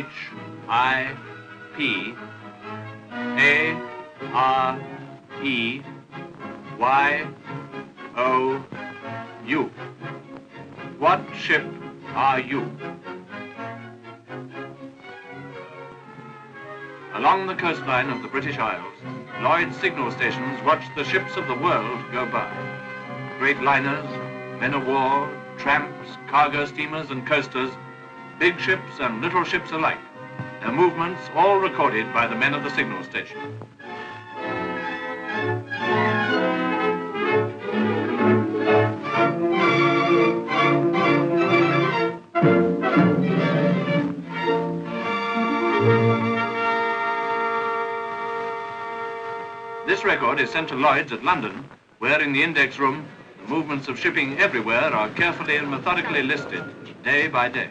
H-I-P-A-R-E-Y-O-U. What ship are you? Along the coastline of the British Isles, Lloyd's signal stations watch the ships of the world go by. Great liners, men of war, tramps, cargo steamers and coasters, big ships and little ships alike, their movements all recorded by the men of the signal station. This record is sent to Lloyd's at London, where in the index room, the movements of shipping everywhere are carefully and methodically listed, day by day.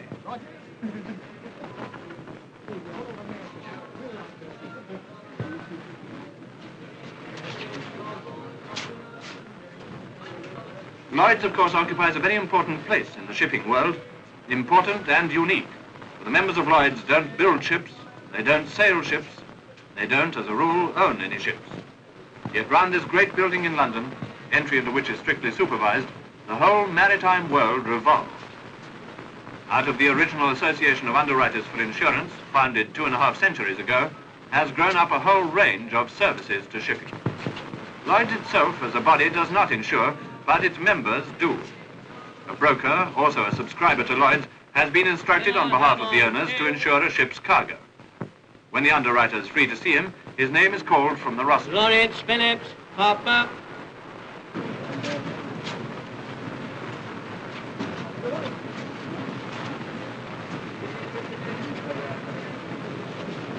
Lloyd's, of course, occupies a very important place in the shipping world, important and unique. For the members of Lloyd's don't build ships, they don't sail ships, they don't, as a rule, own any ships. Yet round this great building in London, entry into which is strictly supervised, the whole maritime world revolves. Out of the original Association of Underwriters for Insurance, founded 2.5 centuries ago, has grown up a whole range of services to shipping. Lloyd's itself, as a body, does not insure, but its members do. A broker, also a subscriber to Lloyd's, has been instructed on behalf of the owners to insure a ship's cargo. When the underwriter is free to see him, his name is called from the roster. Lloyd, Phillips, Hopper.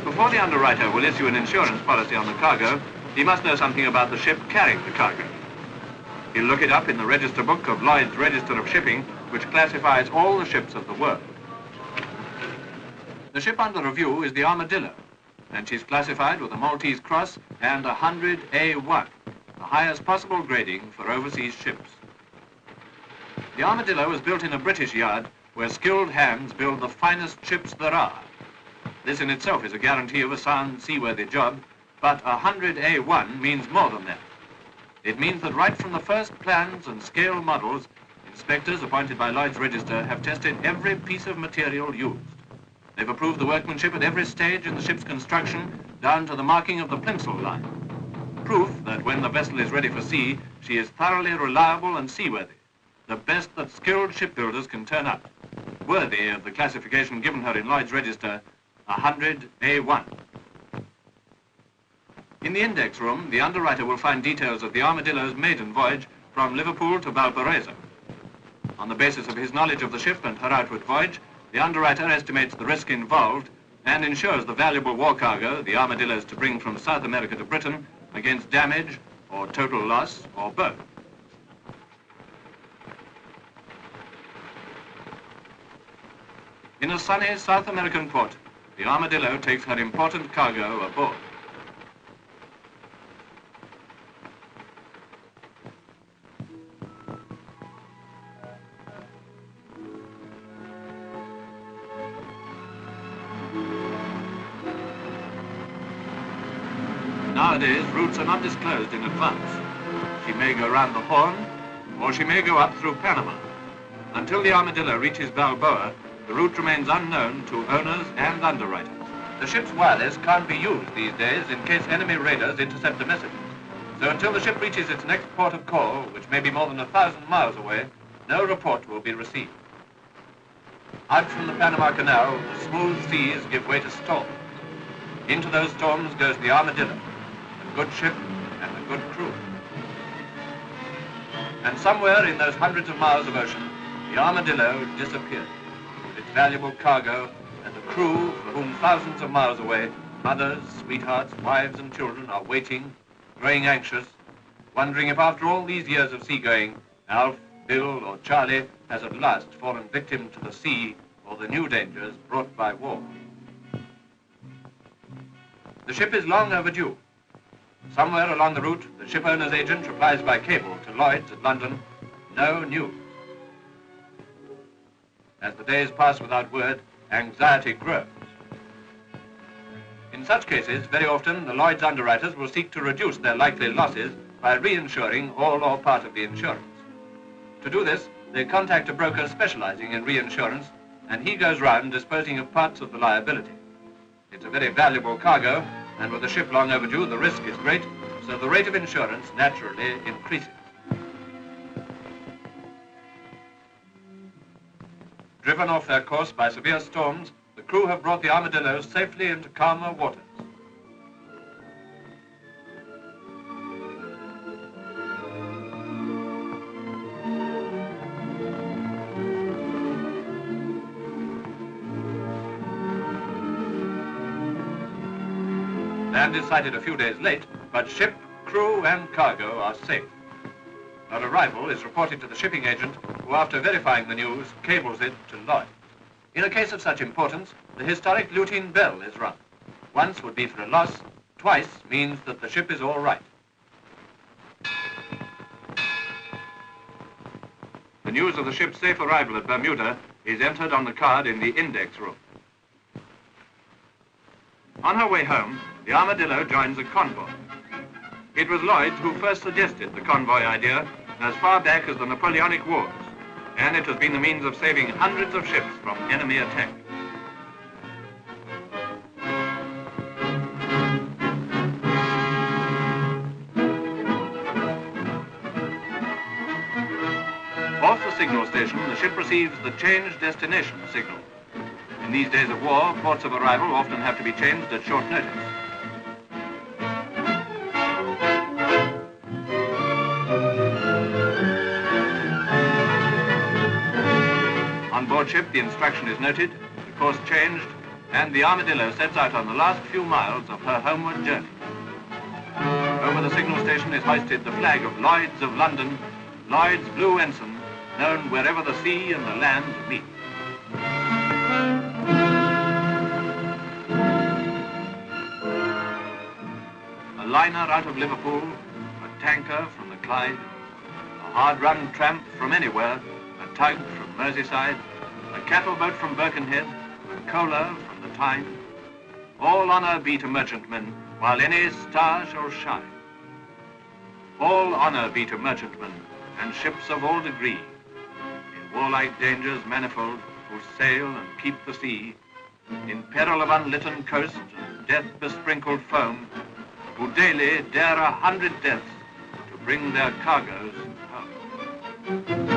Before the underwriter will issue an insurance policy on the cargo, he must know something about the ship carrying the cargo. He'll look it up in the register book of Lloyd's Register of Shipping, which classifies all the ships of the world. The ship under review is the Armadillo, and she's classified with a Maltese cross and 100A1, the highest possible grading for overseas ships. The Armadillo was built in a British yard where skilled hands build the finest ships there are. This in itself is a guarantee of a sound, seaworthy job, but 100A1 means more than that. It means that right from the first plans and scale models, inspectors appointed by Lloyd's Register have tested every piece of material used. They've approved the workmanship at every stage in the ship's construction, down to the marking of the plimsoll line. Proof that when the vessel is ready for sea, she is thoroughly reliable and seaworthy, the best that skilled shipbuilders can turn up, worthy of the classification given her in Lloyd's Register, 100A1. In the index room, the underwriter will find details of the Armadillo's maiden voyage from Liverpool to Valparaiso. On the basis of his knowledge of the ship and her outward voyage, the underwriter estimates the risk involved and insures the valuable war cargo the Armadillo is to bring from South America to Britain against damage or total loss or both. In a sunny South American port, the Armadillo takes her important cargo aboard. Nowadays, routes are not disclosed in advance. She may go round the Horn, or she may go up through Panama. Until the Armadillo reaches Balboa, the route remains unknown to owners and underwriters. The ship's wireless can't be used these days in case enemy raiders intercept a message. So until the ship reaches its next port of call, which may be more than 1,000 miles away, no report will be received. Out from the Panama Canal, the smooth seas give way to storms. Into those storms goes the Armadillo, a good ship and a good crew. And somewhere in those hundreds of miles of ocean, the Armadillo disappeared, with its valuable cargo and a crew for whom thousands of miles away, mothers, sweethearts, wives and children are waiting, growing anxious, wondering if after all these years of seagoing, Alf, Bill or Charlie has at last fallen victim to the sea or the new dangers brought by war. The ship is long overdue. Somewhere along the route, the ship owner's agent replies by cable to Lloyd's at London, no news. As the days pass without word, anxiety grows. In such cases, very often, the Lloyd's underwriters will seek to reduce their likely losses by reinsuring all or part of the insurance. To do this, they contact a broker specializing in reinsurance, and he goes round disposing of parts of the liability. It's a very valuable cargo, and with a ship long overdue, the risk is great, so the rate of insurance naturally increases. Driven off their course by severe storms, the crew have brought the Armadillo safely into calmer waters. Land is sighted a few days late, but ship, crew and cargo are safe. Our arrival is reported to the shipping agent, who, after verifying the news, cables it to Lloyd. In a case of such importance, the historic lutein bell is rung. Once would be for a loss, twice means that the ship is all right. The news of the ship's safe arrival at Bermuda is entered on the card in the index room. On her way home, the Armadillo joins a convoy. It was Lloyd who first suggested the convoy idea as far back as the Napoleonic Wars, and it has been the means of saving hundreds of ships from enemy attack. Off the signal station, the ship receives the change destination signal. In these days of war, ports of arrival often have to be changed at short notice. On board ship, the instruction is noted, the course changed, and the Armadillo sets out on the last few miles of her homeward journey. Over the signal station is hoisted the flag of Lloyd's of London, Lloyd's blue ensign, known wherever the sea and the land meet. A liner out of Liverpool, a tanker from the Clyde, a hard-run tramp from anywhere, a tug from Merseyside, a cattle boat from Birkenhead, a coaler from the Tyne. All honour be to merchantmen, while any star shall shine. All honour be to merchantmen, and ships of all degree, in warlike dangers manifold, who sail and keep the sea, in peril of unlitten coast and death-besprinkled foam, who daily dare 100 deaths to bring their cargoes home.